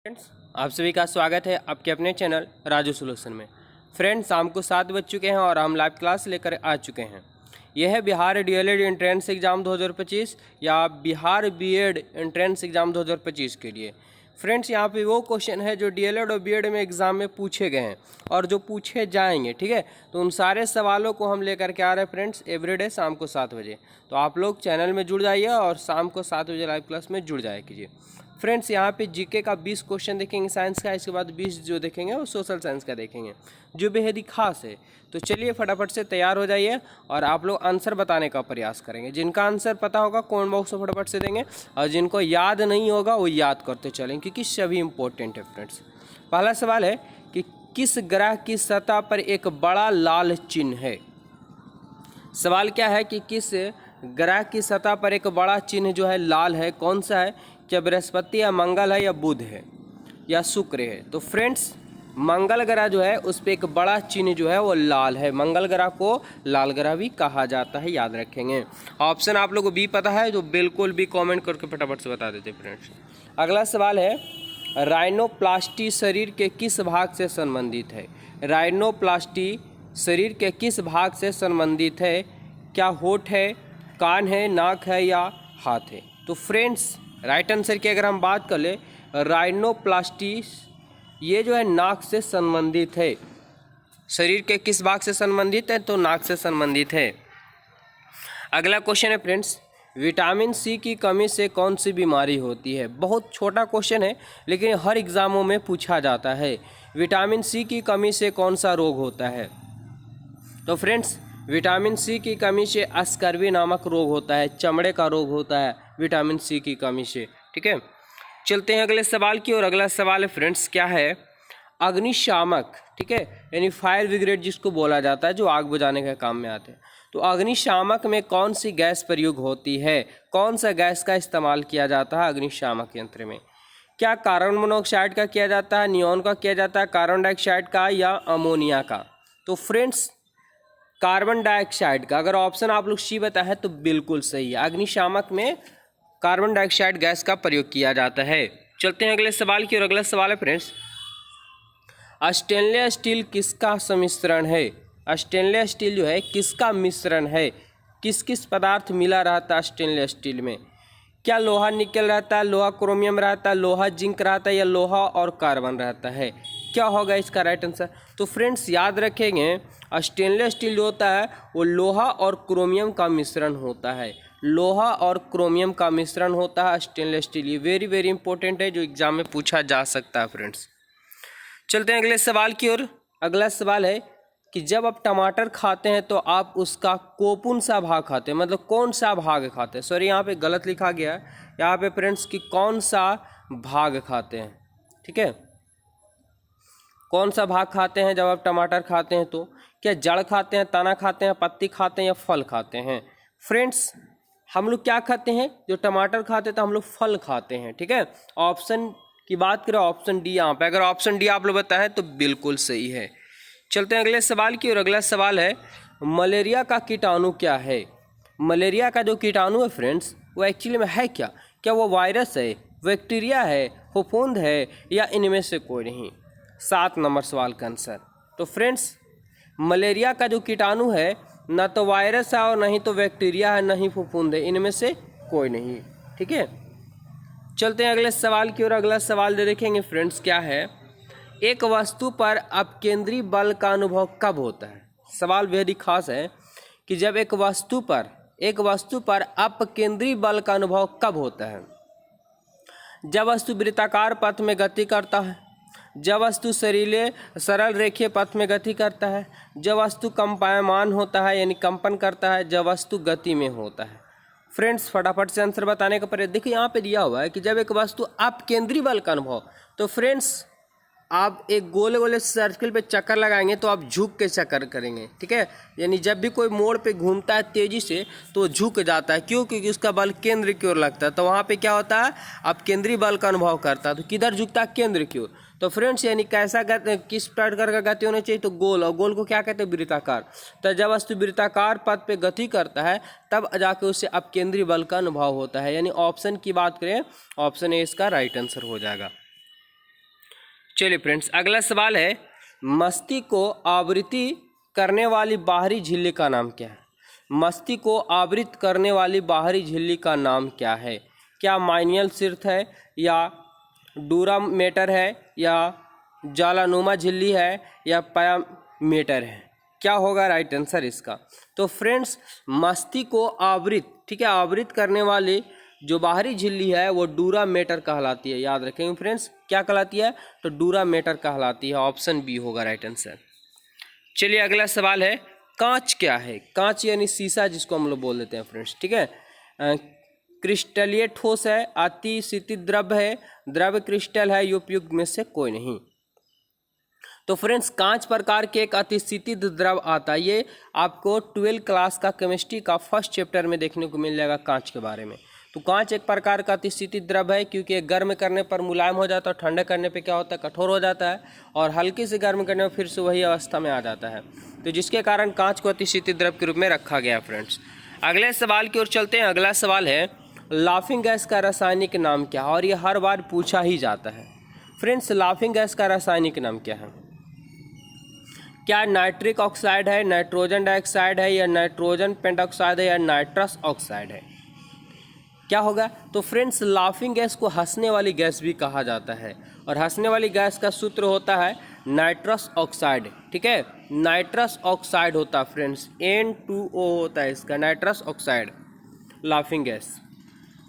Friends, आप सभी का स्वागत है आपके अपने चैनल राजू सॉल्यूशन में। फ्रेंड्स, शाम को 7 बज चुके हैं और हम लाइव क्लास लेकर आ चुके हैं। यह है बिहार डीएलएड एंट्रेंस एग्ज़ाम 2025 या बिहार बीएड एंट्रेंस एग्ज़ाम 2025 के लिए। फ्रेंड्स, यहाँ पे वो क्वेश्चन है जो डीएलएड और बीएड में एग्ज़ाम में पूछे गए हैं और जो पूछे जाएंगे, ठीक है। तो उन सारे सवालों को हम लेकर के आ रहे हैं फ्रेंड्स एवरीडे शाम को 7 बजे। तो आप लोग चैनल में जुड़ जाइए और शाम को 7 बजे लाइव क्लास में जुड़ जाया कीजिए। फ्रेंड्स, यहाँ पे जीके का 20 क्वेश्चन देखेंगे साइंस का, इसके बाद 20 जो देखेंगे वो सोशल साइंस का देखेंगे जो बेहद ही खास है। तो चलिए फटाफट से तैयार हो जाइए और आप लोग आंसर बताने का प्रयास करेंगे। जिनका आंसर पता होगा कमेंट बॉक्स में फटाफट से देंगे और जिनको याद नहीं होगा वो याद करते चलेंगे क्योंकि सभी इंपॉर्टेंट है। फ्रेंड्स, पहला सवाल है कि किस ग्रह की सतह पर एक बड़ा लाल चिन्ह है। सवाल क्या है कि किस ग्रह की सतह पर एक बड़ा चिन्ह जो है लाल है, कौन सा है? क्या बृहस्पति या मंगल है या बुध है या शुक्र है? तो फ्रेंड्स, मंगल ग्रह जो है उस पर एक बड़ा चिन्ह जो है वो लाल है। मंगल ग्रह को लाल ग्रह भी कहा जाता है, याद रखेंगे। ऑप्शन आप लोगों को भी पता है तो बिल्कुल भी कमेंट करके फटाफट से बता देते फ्रेंड्स। अगला सवाल है, राइनोप्लास्टी शरीर के किस भाग से संबंधित है? राइनोप्लास्टी शरीर के किस भाग से संबंधित है? क्या होठ है, कान है, नाक है या हाथ है? तो फ्रेंड्स, राइट आंसर की अगर हम बात कर ले, राइनोप्लास्टी ये जो है नाक से संबंधित है। शरीर के किस भाग से संबंधित है? तो नाक से संबंधित है। अगला क्वेश्चन है फ्रेंड्स, विटामिन सी की कमी से कौन सी बीमारी होती है? बहुत छोटा क्वेश्चन है लेकिन हर एग्जामों में पूछा जाता है। विटामिन सी की कमी से कौन सा रोग होता है? तो फ्रेंड्स, विटामिन सी की कमी से स्कर्वी नामक रोग होता है, चमड़े का रोग होता है विटामिन सी की कमी से। ठीक है, चलते हैं अगले सवाल की। और अगला सवाल है फ्रेंड्स, क्या है? अग्निशामक, ठीक है, यानी फायर ब्रिगेड जिसको बोला जाता है, जो आग बुझाने के काम में आते हैं। तो अग्निशामक में कौन सी गैस प्रयोग होती है? कौन सा गैस का इस्तेमाल किया जाता है अग्निशामक यंत्र में? क्या कार्बन मोनोऑक्साइड का किया जाता है, नियॉन का किया जाता है, कार्बन डाइऑक्साइड का या अमोनिया का? तो फ्रेंड्स, कार्बन डाइऑक्साइड का। अगर ऑप्शन आप लोग सी बताए तो बिल्कुल सही है। अग्निशामक में कार्बन डाइऑक्साइड गैस का प्रयोग किया जाता है। चलते हैं अगले सवाल की। और अगला सवाल है फ्रेंड्स, स्टेनलेस स्टील किसका सम्मिश्रण है? स्टेनलेस स्टील जो है किसका मिश्रण है? किस किस पदार्थ मिला रहता है स्टेनलेस स्टील में? क्या लोहा निकल रहता है, लोहा क्रोमियम रहता है, लोहा जिंक रहता है या लोहा और कार्बन रहता है? क्या होगा इसका राइट आंसर? तो फ्रेंड्स, याद रखेंगे, स्टेनलेस स्टील जो होता है वो लोहा और क्रोमियम का मिश्रण होता है। लोहा और क्रोमियम का मिश्रण होता है स्टेनलेस स्टील। ये वेरी वेरी इंपॉर्टेंट है जो एग्जाम में पूछा जा सकता है फ्रेंड्स। चलते हैं अगले सवाल की ओर। अगला सवाल है कि जब आप टमाटर खाते हैं तो आप उसका कौन सा भाग खाते हैं, मतलब कौन सा भाग खाते हैं? सॉरी, यहाँ पे गलत लिखा गया है यहाँ पे फ्रेंड्स कि कौन सा भाग खाते हैं। ठीक है, कौन सा भाग खाते हैं जब आप टमाटर खाते हैं? तो क्या जड़ खाते हैं, तना खाते हैं, पत्ती खाते हैं या फल खाते हैं? फ्रेंड्स, हम लोग क्या खाते हैं? जो टमाटर खाते हैं तो हम लोग फल खाते हैं। ठीक है, ऑप्शन की बात करें, ऑप्शन डी यहाँ पे। अगर ऑप्शन डी आप लोग बताएं तो बिल्कुल सही है। चलते हैं अगले सवाल की। और अगला सवाल है, मलेरिया का कीटाणु क्या है? मलेरिया का जो कीटाणु है फ्रेंड्स वो एक्चुअली में है क्या? क्या वो वायरस है, बैक्टीरिया है, फफूंद है या इनमें से कोई नहीं? 7 नंबर सवाल का आंसर। तो फ्रेंड्स, मलेरिया का जो कीटाणु है ना तो वायरस है और नहीं तो बैक्टीरिया है, नहीं फफूंद है, इनमें से कोई नहीं। ठीक है, चलते हैं अगले सवाल की ओर। अगला सवाल देखेंगे फ्रेंड्स, क्या है? एक वस्तु पर अपकेंद्री बल का अनुभव कब होता है? सवाल बेहद ही खास है कि जब एक वस्तु पर अपकेंद्री बल का अनुभव कब होता है? जब वस्तु वृत्ताकार पथ में गति करता है, जब वस्तु सरल रेखीय पथ में गति करता है, जब वस्तु कंपायमान होता है यानी कंपन करता है, जब वस्तु गति में होता है। फ्रेंड्स, फटाफट से आंसर बताने का प्रयास। देखिए यहाँ पे दिया हुआ है कि जब एक वस्तु अपकेंद्री बल का अनुभव, तो फ्रेंड्स आप एक गोले गोले सर्किल पे चक्कर लगाएंगे तो आप झुक के चक्कर करेंगे। ठीक है, यानी जब भी कोई मोड़ पे घूमता है तेजी से तो झुक जाता है। क्यों? क्योंकि उसका बल केंद्र की ओर लगता है। तो वहाँ पे क्या होता है? आप केंद्रीय बल का अनुभव करता है। तो किधर झुकता है? केंद्र की ओर। तो फ्रेंड्स, यानी कैसा गति, किस प्रकार का गति होना चाहिए? तो गोल, और गोल को क्या कहते हैं? वृत्ताकार। तो जब वस्तु वृत्ताकार पथ पे गति करता है तब जाके उससे अपकेंद्री बल का अनुभव होता है। यानी ऑप्शन की बात करें, ऑप्शन ए इसका राइट आंसर हो जाएगा। चलिए फ्रेंड्स, अगला सवाल है, मस्तिष्क को आवृत्ति करने वाली बाहरी झिल्ली का नाम क्या है? मस्तिष्क को आवृत करने वाली बाहरी झिल्ली का नाम क्या है? क्या माइनियल सिर्थ है, या डूरामेटर है, या ज्वालानुमा झिल्ली है, या पायामीटर है? क्या होगा राइट आंसर इसका? तो फ्रेंड्स, मस्तिष्क को आवृत, ठीक है, आवृत करने वाली जो बाहरी झिल्ली है वो डूरामेटर कहलाती है। याद रखेंगे फ्रेंड्स, क्या कहलाती है? तो डूरामेटर कहलाती है। ऑप्शन बी होगा राइट आंसर। चलिए अगला सवाल है, कांच क्या है? कांच यानी शीशा जिसको हम लोग बोल देते हैं फ्रेंड्स, ठीक है। क्रिस्टलीय ठोस है, अतिशीतित द्रव है, द्रव क्रिस्टल है, उपयुक्त में से कोई नहीं। तो फ्रेंड्स, कांच प्रकार के एक अतिशीतित द्रव आता है। ये आपको 12th क्लास का केमिस्ट्री का फर्स्ट चैप्टर में देखने को मिल जाएगा कांच के बारे में। तो कांच एक प्रकार का अतिशीतित द्रव है, क्योंकि गर्म करने पर मुलायम हो जाता है और ठंडे करने पे क्या होता है? कठोर हो जाता है, और हल्के से गर्म करने पर फिर से वही अवस्था में आ जाता है। तो जिसके कारण कांच को अतिशीतित द्रव के रूप में रखा गया फ्रेंड्स। अगले सवाल की ओर चलते हैं। अगला सवाल है, लाफिंग गैस का रासायनिक नाम क्या है? और ये हर बार पूछा ही जाता है फ्रेंड्स, लाफिंग गैस का रासायनिक नाम क्या है? क्या नाइट्रिक ऑक्साइड है, नाइट्रोजन डाइऑक्साइड है, या नाइट्रोजन पेंटॉक्साइड है, या नाइट्रस ऑक्साइड है? क्या होगा? तो फ्रेंड्स, लाफिंग गैस को हंसने वाली गैस भी कहा जाता है, और हंसने वाली गैस का सूत्र होता है नाइट्रस ऑक्साइड, ठीक है। नाइट्रस ऑक्साइड होता है फ्रेंड्स, N2O होता है इसका, नाइट्रस ऑक्साइड लाफिंग गैस।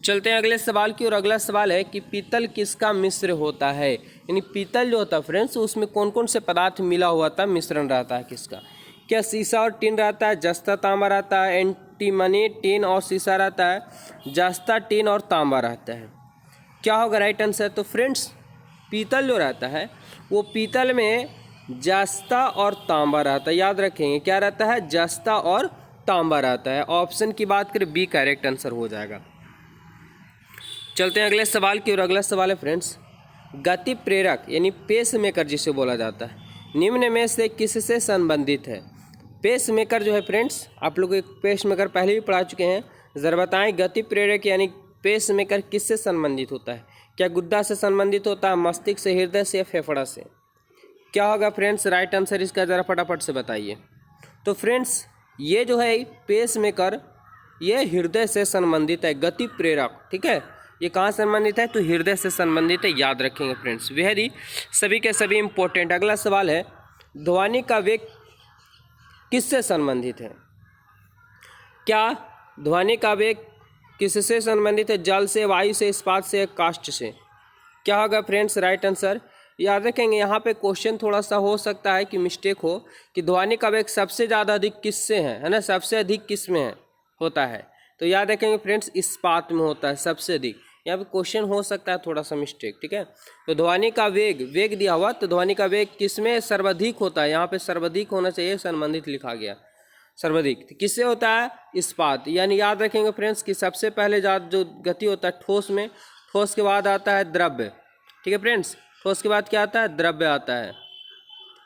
चलते हैं अगले सवाल की ओर। अगला सवाल है कि पीतल किसका मिश्र होता है? यानी पीतल जो होता है फ्रेंड्स, उसमें कौन कौन से पदार्थ मिला हुआ था, मिश्रण रहता है किसका? क्या शीशा और टिन रहता है, जस्ता तांबा रहता है, एंटीमनी टिन और शीशा रहता है, जस्ता टिन और तांबा रहता है? क्या होगा राइट आंसर? तो फ्रेंड्स, पीतल जो रहता है वो पीतल में जस्ता और तांबा रहता है। याद रखेंगे, क्या रहता है? जस्ता और तांबा रहता है। ऑप्शन की बात करें, बी करेक्ट आंसर हो जाएगा। चलते हैं अगले सवाल की ओर। अगला सवाल है फ्रेंड्स, गति प्रेरक यानी पेस मेकर जिसे बोला जाता है, निम्न में से किससे संबंधित है? पेस मेकर जो है फ्रेंड्स, आप लोग एक पेस मेकर पहले भी पढ़ा चुके हैं। ज़रा बताएं, गति प्रेरक यानी पेस मेकर किससे संबंधित होता है? क्या गुद्दा से संबंधित होता है, मस्तिष्क से, हृदय से, या फेफड़ा से? क्या होगा फ्रेंड्स राइट आंसर इसका? ज़रा फटाफट से बताइए। तो फ्रेंड्स, ये जो है पेस मेकर, ये हृदय से संबंधित है, गति प्रेरक, ठीक है। ये कहाँ संबंधित है? तो हृदय से संबंधित है। याद रखेंगे फ्रेंड्स, वेरी सभी के सभी इंपॉर्टेंट। अगला सवाल है, ध्वनि का वेग किससे संबंधित है? क्या ध्वनि का वेग किससे संबंधित है? जल से, वायु से, इस्पात से, काष्ठ से? क्या होगा फ्रेंड्स राइट आंसर? याद रखेंगे, यहाँ पे क्वेश्चन थोड़ा सा हो सकता है कि मिस्टेक हो, कि ध्वनि का वेग सबसे ज़्यादा अधिक किससे है ना? सबसे अधिक किस में है होता है? तो याद रखेंगे फ्रेंड्स, इस्पात में होता है सबसे अधिक। यहाँ पे क्वेश्चन हो सकता है थोड़ा सा मिस्टेक, ठीक है। तो ध्वनि का वेग दिया हुआ, तो ध्वनि का वेग किसमें सर्वाधिक होता है? यहाँ पे सर्वाधिक होना चाहिए, संबंधित लिखा गया सर्वाधिक। तो किससे होता है? इस्पात। यानी याद रखेंगे फ्रेंड्स कि सबसे पहले जो गति होता है ठोस में, ठोस के बाद आता है द्रव्य, ठीक है फ्रेंड्स। ठोस के बाद क्या आता है? द्रव्य आता है,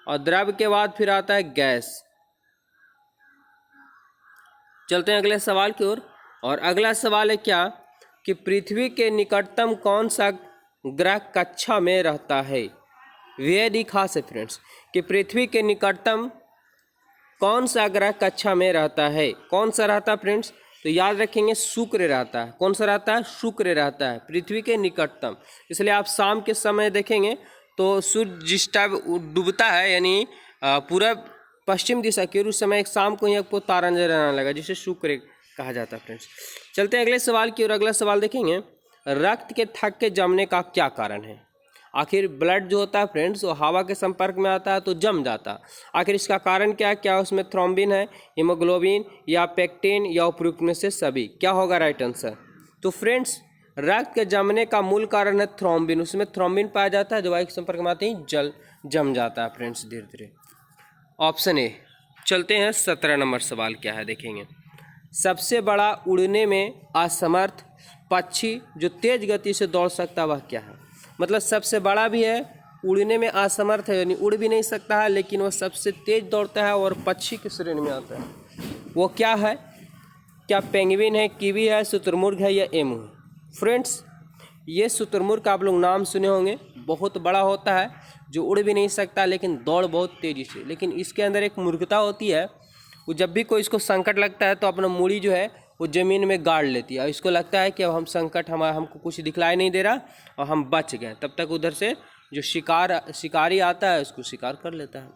और द्रव्य के बाद फिर आता है गैस। चलते हैं अगले सवाल की ओर। और अगला सवाल है क्या, कि पृथ्वी के निकटतम कौन सा ग्रह कक्षा में रहता है? वेरी खास है फ्रेंड्स, कि पृथ्वी के निकटतम कौन सा ग्रह कक्षा में रहता है? कौन सा रहता है फ्रेंड्स? तो याद रखेंगे, शुक्र रहता है। कौन सा रहता है? शुक्र रहता है पृथ्वी के निकटतम। इसलिए आप शाम के समय देखेंगे तो सूर्य जिस टाइम डूबता है, यानी पूरब पश्चिम दिशा की ओर, उस समय एक शाम को ही आपको तारा नजर आने लगा, जिसे शुक्र कहा जाता है फ्रेंड्स। चलते हैं अगले सवाल की ओर। अगला सवाल देखेंगे, रक्त के थक्के के जमने का क्या कारण है? आखिर ब्लड जो होता है फ्रेंड्स, वो हवा के संपर्क में आता है तो जम जाता है। आखिर इसका कारण क्या है? क्या उसमें थ्रोम्बिन है, हीमोग्लोबिन, या पेक्टिन, या उपयुक्त में से सभी? क्या होगा राइट आंसर? तो फ्रेंड्स, रक्त के जमने का मूल कारण है थ्रोम्बिन। उसमें थ्रोम्बिन पाया जाता है, जो वायु के संपर्क में आते ही जम जाता है फ्रेंड्स धीरे धीरे। Option A. चलते हैं 17 नंबर सवाल क्या है देखेंगे। सबसे बड़ा उड़ने में असमर्थ पक्षी जो तेज गति से दौड़ सकता है वह क्या है? मतलब सबसे बड़ा भी है, उड़ने में असमर्थ है, यानी उड़ भी नहीं सकता है, लेकिन वह सबसे तेज दौड़ता है और पक्षी की श्रेणी में आता है। वो क्या है? क्या पेंगुइन है, कीवी है, शुतुरमुर्ग है, या एमू है? फ्रेंड्स, ये शुतुरमुर्ग का आप लोग नाम सुने होंगे, बहुत बड़ा होता है, जो उड़ भी नहीं सकता लेकिन दौड़ बहुत तेज़ी से। लेकिन इसके अंदर एक मूर्खता होती है, वो जब भी कोई इसको संकट लगता है तो अपना मूड़ी जो है वो ज़मीन में गाड़ लेती है और इसको लगता है कि अब हम संकट हमको कुछ दिखलाई नहीं दे रहा और हम बच गए। तब तक उधर से जो शिकारी आता है उसको शिकार कर लेता है।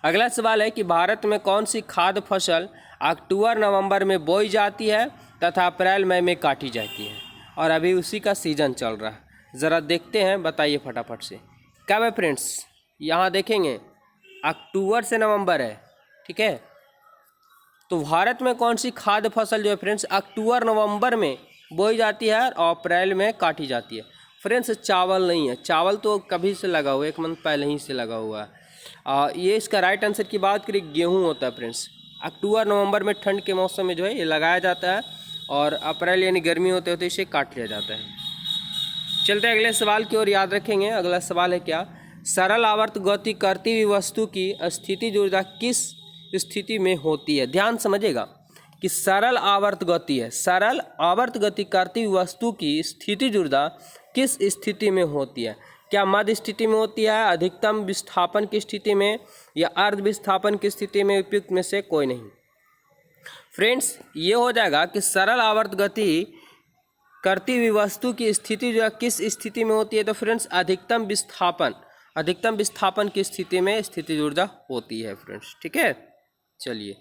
अगला सवाल है कि भारत में कौन सी खाद्य फसल अक्टूबर नवंबर में बोई जाती है तथा अप्रैल मई में काटी जाती है, और अभी उसी का सीज़न चल रहा है। ज़रा देखते हैं, बताइए फटाफट से। कब है फ्रेंड्स? यहाँ देखेंगे अक्टूबर से नवंबर है, ठीक है। तो भारत में कौन सी खाद्य फसल जो है फ्रेंड्स अक्टूबर नवंबर में बोई जाती है और अप्रैल में काटी जाती है? फ्रेंड्स चावल नहीं है, चावल तो कभी से लगा हुआ है, 1 मंथ पहले ही से लगा हुआ है। ये इसका राइट आंसर की बात करें, गेहूं होता है फ्रेंड्स। अक्टूबर नवंबर में ठंड के मौसम में जो है ये लगाया जाता है और अप्रैल यानी गर्मी होते होते इसे काट लिया जाता है। चलते हैं अगले सवाल की ओर, याद रखेंगे। अगला सवाल है क्या? सरल आवर्त गति करती हुई वस्तु की स्थितिज ऊर्जा किस स्थिति में होती है? ध्यान समझिएगा कि सरल आवर्त गति है, सरल आवर्त गति करती हुई वस्तु की स्थितिज ऊर्जा किस स्थिति में होती है? क्या मध्य स्थिति में होती है, अधिकतम विस्थापन की स्थिति में, या अर्ध विस्थापन की स्थिति में? उपयुक्त में से कोई नहीं। फ्रेंड्स ये हो जाएगा कि सरल आवर्त गति करती हुई वस्तु की स्थिति जो है किस स्थिति में होती है? तो फ्रेंड्स अधिकतम विस्थापन की स्थिति में स्थितिज ऊर्जा होती है फ्रेंड्स, ठीक है। चलिए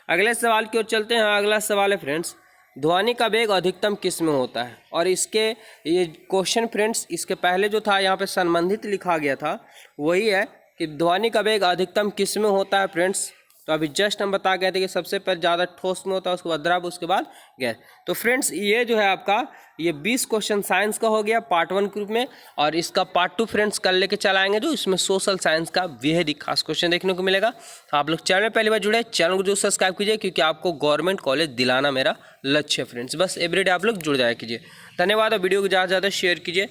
अगले सवाल की ओर चलते हैं। अगला सवाल है फ्रेंड्स, ध्वनि का वेग अधिकतम किस में होता है? और इसके ये क्वेश्चन फ्रेंड्स इसके पहले जो था यहाँ पे संबंधित लिखा गया था, वही है कि ध्वनि का वेग अधिकतम किस में होता है फ्रेंड्स। तो अभी जस्ट हम बता गए थे कि सबसे पहले ज़्यादा ठोस में होता है, उसके बाद द्रव, उसके बाद गैस। तो फ्रेंड्स ये जो है आपका ये 20 क्वेश्चन साइंस का हो गया पार्ट 1 ग्रुप में, और इसका पार्ट 2 फ्रेंड्स कल लेके चलाएंगे, जो इसमें सोशल साइंस का बेहद ही खास क्वेश्चन देखने को मिलेगा। तो आप लोग चैनल में पहली बार जुड़े, चैनल को जो सब्सक्राइब कीजिए, क्योंकि आपको गवर्नमेंट कॉलेज दिलाना मेरा लक्ष्य है फ्रेंड्स। बस एवरीडे आप लोग जुड़ जाया कीजिए। धन्यवाद, और वीडियो को ज़्यादा से ज़्यादा शेयर कीजिए।